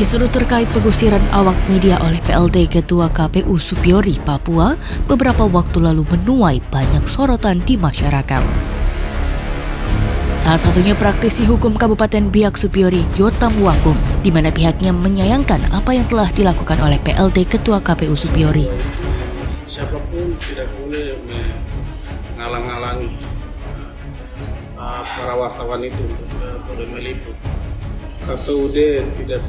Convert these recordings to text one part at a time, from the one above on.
Kisruh terkait pengusiran awak media oleh PLT Ketua KPU Supiori Papua beberapa waktu lalu menuai banyak sorotan di masyarakat. Salah satunya praktisi hukum Kabupaten Biak Supiori, Yotam Wakum, di mana pihaknya menyayangkan apa yang telah dilakukan oleh PLT Ketua KPU Supiori. Siapapun tidak boleh menghalang-halangi para wartawan itu untuk boleh meliput. KPUD tidak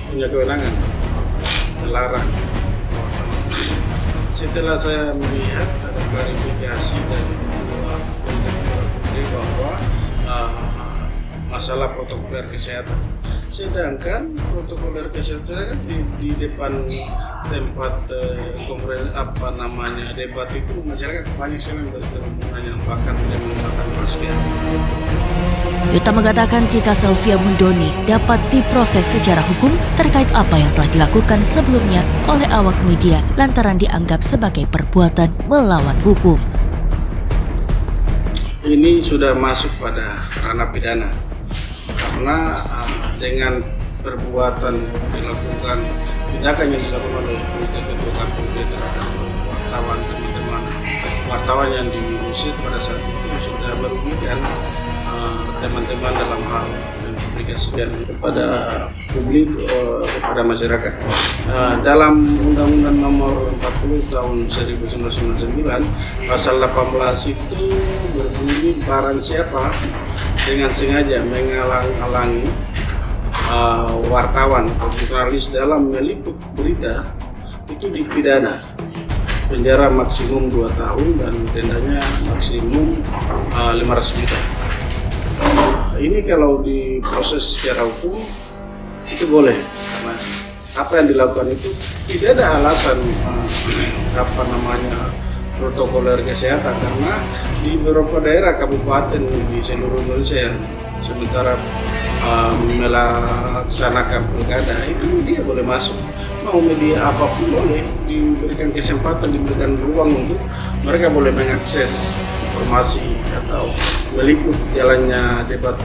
punya kewenangan melarang. Setelah saya melihat ada klarifikasi dari bahwa masalah protokol kesehatan, sedangkan protokol kesehatan di depan tempat debat itu masyarakat banyak sekali yang berkerumunannya bahkan tidak menggunakan masker. Yuta mengatakan jika Selvia Mundoni dapat diproses secara hukum terkait apa yang telah dilakukan sebelumnya oleh awak media lantaran dianggap sebagai perbuatan melawan hukum. Ini sudah masuk pada ranah pidana karena dengan perbuatan dilakukan tindakan yang dilakukan oleh Ketua KPUD terhadap wartawan yang diusir pada saat itu sudah merugikan teman-teman dalam hal publikasikan kepada publik, kepada masyarakat. Dalam Undang-Undang Nomor 40 Tahun 1999 Pasal 18 itu berbunyi barang siapa dengan sengaja menghalang-halangi wartawan atau jurnalis dalam meliput berita itu dipidana penjara maksimum 2 tahun dan dendanya maksimum 500 juta. Ini kalau diproses secara hukum itu boleh karena apa yang dilakukan itu tidak ada alasan protokoler kesehatan karena di beberapa daerah kabupaten di seluruh Indonesia yang sementara melaksanakan pilkada itu dia boleh masuk, mau media apapun boleh diberikan kesempatan, diberikan ruang untuk mereka boleh mengakses informasi atau meliput jalannya debat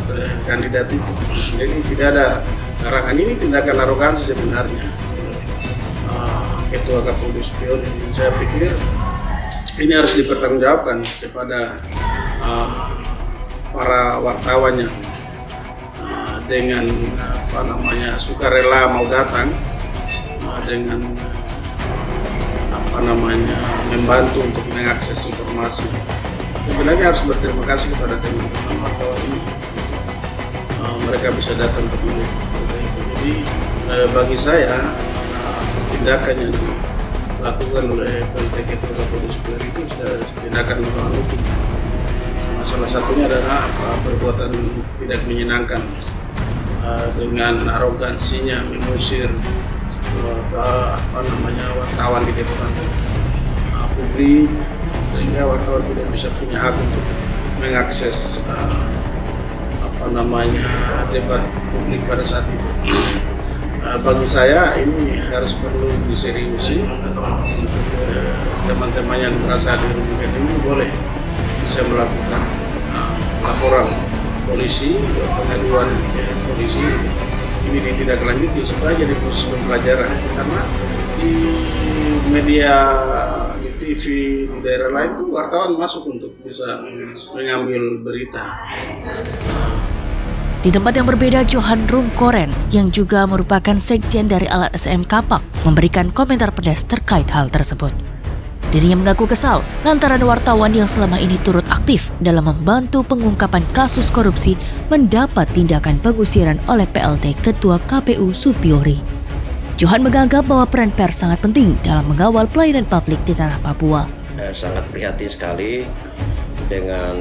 kandidat itu. Jadi tidak ada larangan. Ini tindakan arogansi sebenarnya Ketua KPU Supiori. Saya pikir ini harus dipertanggungjawabkan kepada para wartawannya dengan sukarela mau datang dengan membantu untuk mengakses informasi. Sebenarnya harus berterima kasih kepada teman-teman wartawan ini. Mereka bisa datang untuk meliput. Jadi bagi saya tindakan yang dilakukan oleh PLT Ketua KPU Supiori itu sudah tindakan melawan hukum. Salah satunya adalah perbuatan tidak menyenangkan dengan arogansinya mengusir wartawan di depan publik sehingga wartawan tidak bisa punya hak untuk mengakses debat publik pada saat itu. Bagi saya ini harus perlu diseriusi untuk teman-teman yang merasa dirugikan ini boleh bisa melakukan laporan polisi, pengaduan polisi ini ditindaklanjuti supaya jadi proses pembelajaran karena di media di TV di daerah lain itu wartawan masuk untuk bisa mengambil berita. Di tempat yang berbeda, Johan Rungkoren yang juga merupakan sekjen dari LSM Kapak memberikan komentar pedas terkait hal tersebut. Dirinya mengaku kesal lantaran wartawan yang selama ini turut aktif dalam membantu pengungkapan kasus korupsi mendapat tindakan pengusiran oleh PLT Ketua KPU Supiori. Johan menganggap bahwa peran pers sangat penting dalam mengawal pelayanan publik di tanah Papua. Sangat prihatin sekali dengan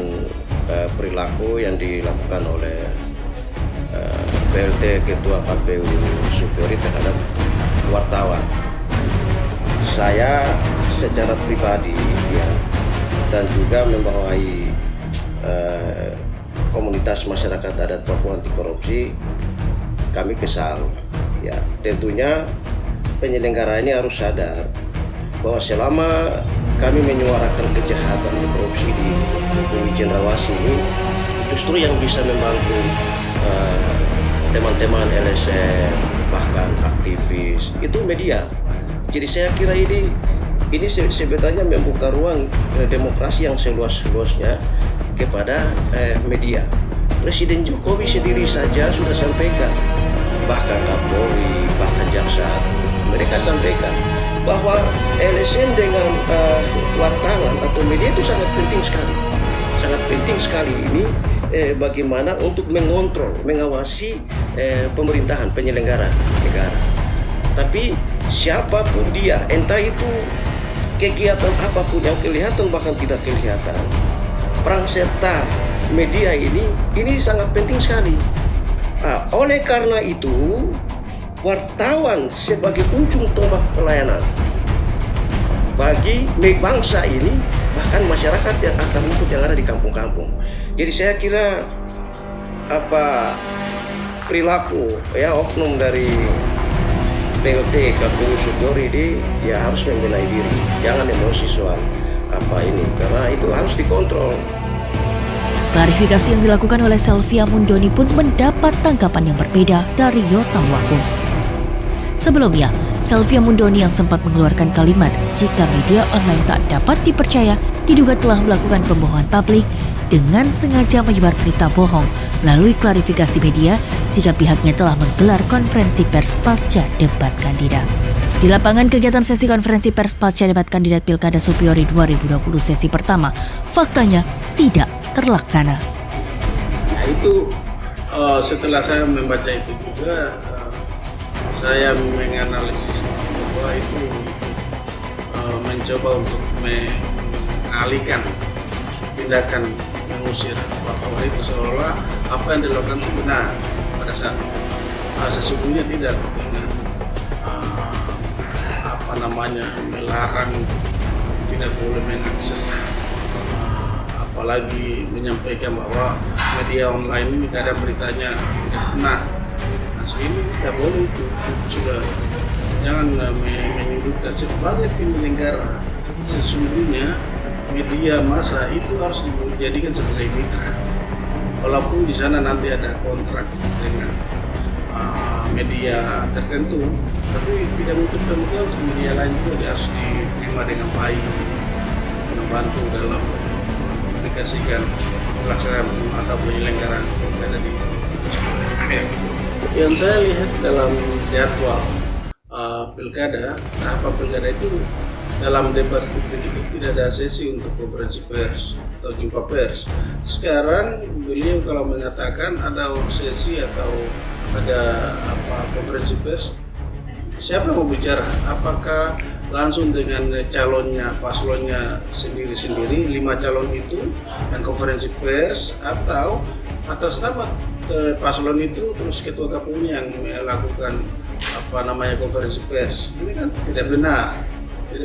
perilaku yang dilakukan oleh PLT Ketua KPU Supiori terhadap wartawan. Saya secara pribadi dan juga membawahi komunitas masyarakat adat Papua anti korupsi, kami kesal. Ya, tentunya penyelenggara ini harus sadar bahwa selama kami menyuarakan kejahatan dan korupsi di Bumi Cendrawasih ini, justru yang bisa membantu teman-teman LSM aktivis, itu media. Jadi saya kira ini sebetulnya membuka ruang demokrasi yang seluas-luasnya kepada media. Presiden Jokowi sendiri saja sudah sampaikan, bahkan Kapolri, bahkan jaksa, mereka sampaikan bahwa LSM dengan wartawan atau media itu sangat penting sekali. Sangat penting sekali ini bagaimana untuk mengontrol, mengawasi pemerintahan, penyelenggara negara. Tapi siapapun dia, entah itu kegiatan apapun yang kelihatan bahkan tidak kelihatan, peran serta media ini sangat penting sekali. Oleh karena itu, wartawan sebagai ujung tombak pelayanan bagi bangsa ini, bahkan masyarakat yang akan ikut yang ada di kampung-kampung. Jadi saya kira perilaku oknum dari PLT KPU Supyori ini harus membenahi diri, jangan emosi soal ini, karena itu harus dikontrol. Klarifikasi yang dilakukan oleh Selvia Mundoni pun mendapat tanggapan yang berbeda dari Yotam Wakung. Sebelumnya, Selvia Mundoni yang sempat mengeluarkan kalimat jika media online tak dapat dipercaya diduga telah melakukan pembohongan publik dengan sengaja menyebar berita bohong melalui klarifikasi media jika pihaknya telah menggelar konferensi pers pasca debat kandidat. Di lapangan kegiatan sesi konferensi pers pasca debat kandidat Pilkada Supyori 2020 sesi pertama, faktanya tidak terlaksana. Nah itu setelah saya membaca itu juga saya menganalisis bahwa itu mencoba untuk mengalihkan tindakan mengusir wartawan itu seolah apa yang dilakukan itu benar pada saat itu. Sesungguhnya tidak, dengan melarang tidak boleh mengakses, apalagi menyampaikan bahwa media online ini kadang beritanya tidak benar. Nah, ini tidak boleh itu sudah, jangan menyudutkan sebagai penyelenggara. Sesungguhnya media massa itu harus dijadikan sebagai mitra, walaupun di sana nanti ada kontrak dengan media tertentu, tapi tidak menutup kemungkinan untuk media lain juga harus diterima dengan baik, membantu dalam aplikasikan pelaksanaan atau penyelenggaraan pilkada di yang saya lihat dalam jadwal pilkada, tahapan pilkada itu dalam debat publik itu tidak ada sesi untuk konferensi pers atau jumpa pers. Sekarang beliau kalau mengatakan ada sesi atau ada konferensi pers, siapa mau bicara? Apakah langsung dengan calonnya, paslonnya sendiri-sendiri, 5 calon itu, dan konferensi pers, atau atas nama paslon itu terus ketua KPU yang melakukan konferensi pers? Ini kan tidak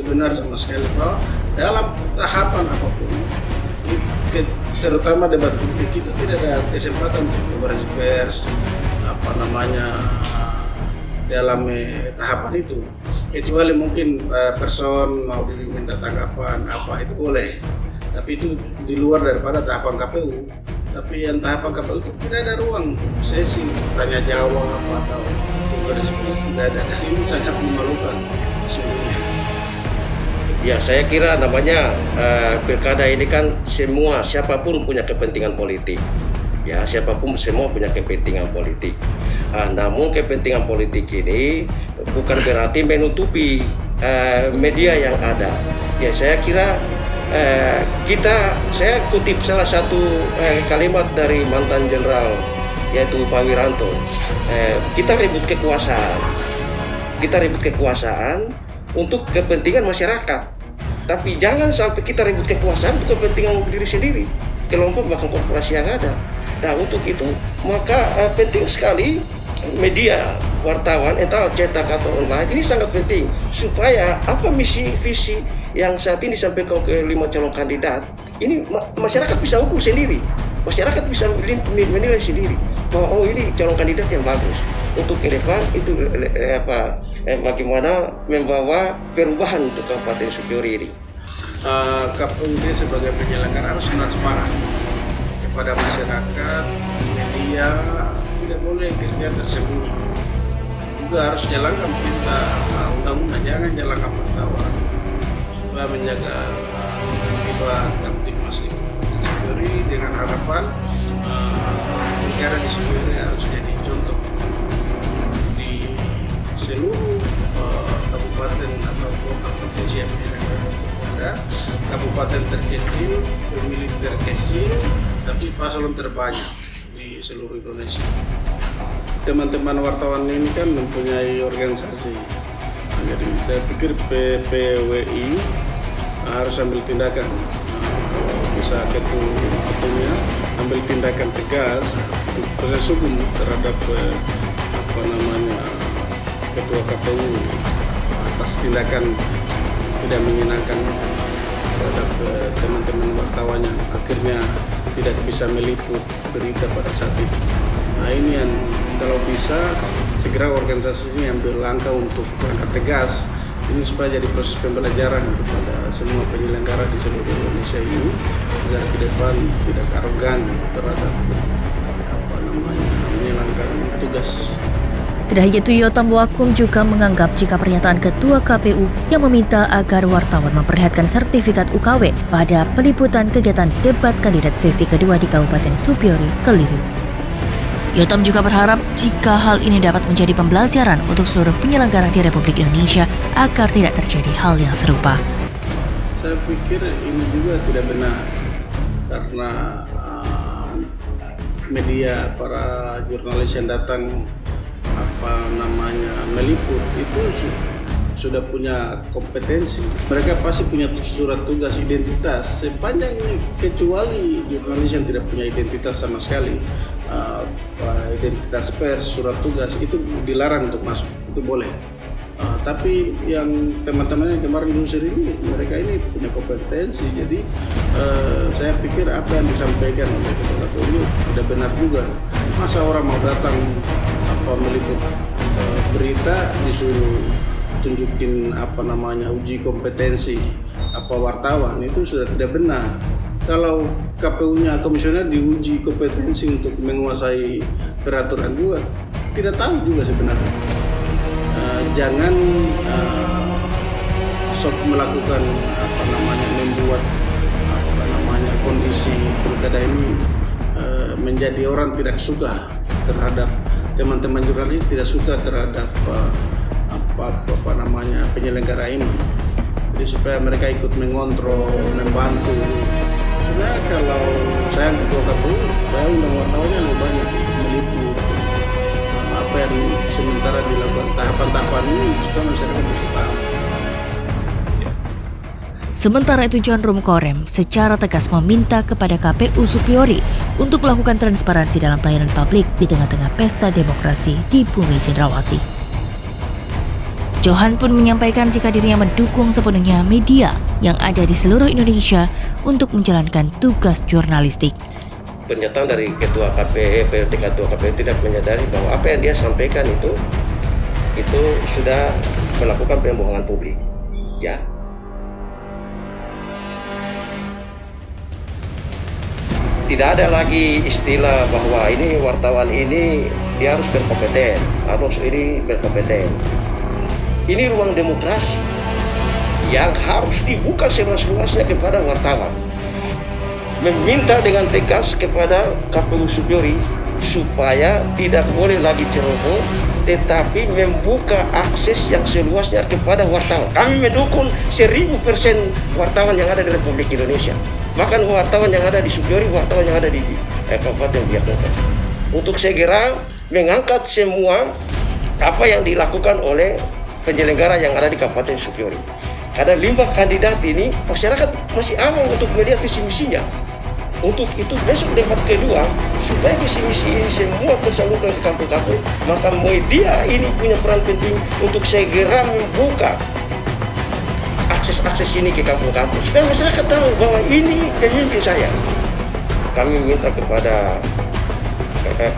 benar sama sekali. Bahwa dalam tahapan apapun, terutama debat publik itu tidak ada kesempatan untuk konferensi pers dalam tahapan itu, kecuali mungkin person mau diminta tanggapan itu boleh, tapi itu di luar daripada tahapan KPU. Tapi yang tahapan KPU itu tidak ada ruang sesi tanya jawab atau konferensi pers, tidak ada. Dan ini sangat memalukan sebenarnya. Ya, saya kira namanya pilkada ini kan siapapun punya kepentingan politik. Ya, siapapun semua punya kepentingan politik. Namun kepentingan politik ini bukan berarti menutupi media yang ada. Ya, saya kira saya kutip salah satu kalimat dari mantan jenderal yaitu Pak Wiranto. Kita ribut kekuasaan untuk kepentingan masyarakat. Tapi jangan sampai kita ribut kekuasaan untuk kepentingan diri sendiri, kelompok bahkan korporasi yang ada. Nah, untuk itu maka penting sekali media, wartawan, entah cetak atau online, ini sangat penting supaya misi visi yang saat ini disampaikan ke 5 calon kandidat ini masyarakat bisa ukur sendiri, masyarakat bisa menilai sendiri bahwa ini calon kandidat yang bagus untuk ke depan itu bagaimana membawa perubahan untuk Kabupaten Supyori ini. KPU sebagai penyelenggara harus transparan kepada masyarakat, media tidak boleh kerja tersembunyi. juga harus jalankan perintah undang-undang, jangan jalankan wartawan supaya menjaga ketertiban Kamtipmas Supyori dengan harapan negara di Supyori harus jadi contoh di seluruh kabupaten atau kota provinsi yang ada. Kabupaten terkecil, pemilih terkecil, tapi paslon terbanyak di seluruh Indonesia. Teman-teman wartawan ini kan mempunyai organisasi, jadi saya pikir PPWI harus ambil tindakan, bisa ketuanya ambil tindakan tegas untuk proses hukum terhadap ketua KPU atas tindakan tidak menyenangkan terhadap teman-teman wartawan yang akhirnya tidak bisa meliput berita pada saat itu. Nah ini yang kalau bisa segera organisasi ini ambil langkah untuk berangkat tegas ini supaya jadi proses pembelajaran kepada semua penyelenggara di seluruh Indonesia ini agar ke depan tidak arogan terhadap menjalankan tugas. Tidak hanya itu, Yotam Wakum juga menganggap jika pernyataan Ketua KPU yang meminta agar wartawan memperlihatkan sertifikat UKW pada peliputan kegiatan debat kandidat sesi kedua di Kabupaten Supyori keliru. Yotam juga berharap jika hal ini dapat menjadi pembelajaran untuk seluruh penyelenggara di Republik Indonesia agar tidak terjadi hal yang serupa. Saya pikir ini juga tidak benar karena media, para jurnalis yang datang meliput itu sudah punya kompetensi. Mereka pasti punya surat tugas identitas. Sepanjang kecuali jurnalis yang tidak punya identitas sama sekali, identitas pers, surat tugas itu dilarang untuk masuk. Itu boleh. Tapi yang teman-teman yang kemarin diusir ini, mereka ini punya kompetensi. Jadi saya pikir apa yang disampaikan oleh Ketua KPU tidak benar juga. Masa orang mau datang meliput berita disuruh tunjukin uji kompetensi wartawan, itu sudah tidak benar. Kalau KPU-nya komisioner diuji kompetensi untuk menguasai peraturan juga tidak tahu juga sebenarnya. Jangan sok melakukan membuat kondisi pilkada ini menjadi orang tidak suka terhadap teman-teman jurnalis, tidak suka terhadap penyelenggara ini. Jadi supaya mereka ikut mengontrol, membantu. Sebenarnya kalau saya Ketua KPU, saya undang wartawannya lebih banyak meliput apa yang sementara dilakukan tahapan-tahapan ini supaya masyarakat bisa paham. Sementara itu, John Rum Korem secara tegas meminta kepada KPU Supyori untuk melakukan transparansi dalam pelayanan publik di tengah-tengah pesta demokrasi di Bumi Cendrawasih. Johan pun menyampaikan jika dirinya mendukung sepenuhnya media yang ada di seluruh Indonesia untuk menjalankan tugas jurnalistik. Pernyataan dari Ketua KPU, PLT Ketua KPU tidak menyadari bahwa apa yang dia sampaikan itu sudah melakukan pembohongan publik. Ya. Tidak ada lagi istilah bahwa ini wartawan ini dia harus berkompeten, harus ini berkompeten. Ini ruang demokrasi yang harus dibuka seluas-luasnya kepada wartawan. Meminta dengan tegas kepada KPU Supyori supaya tidak boleh lagi ceroboh, tetapi membuka akses yang seluasnya kepada wartawan. Kami mendukung 1000% wartawan yang ada di Republik Indonesia. Bahkan wartawan yang ada di Supyori, wartawan yang ada di Kabupaten Biak Numfor, untuk segera mengangkat semua apa yang dilakukan oleh penyelenggara yang ada di Kabupaten Supyori. Karena 5 kandidat ini masyarakat masih awam untuk melihat visi misinya. Untuk itu besok debat kedua, supaya visi misi ini semua tersalurkan ke kampung-kampung, maka media ini punya peran penting untuk segera membuka akses ini ke kampung-kampung supaya masyarakat tahu bahwa ini pemimpin saya. Kami minta kepada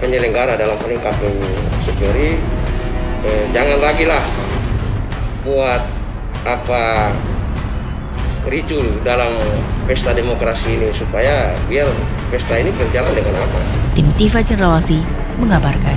penyelenggara dalam hal ini KPU Supyori, jangan lagi lah buat ricul dalam pesta demokrasi ini supaya biar pesta ini berjalan dengan aman. Tim TV Cendrawasih mengabarkan.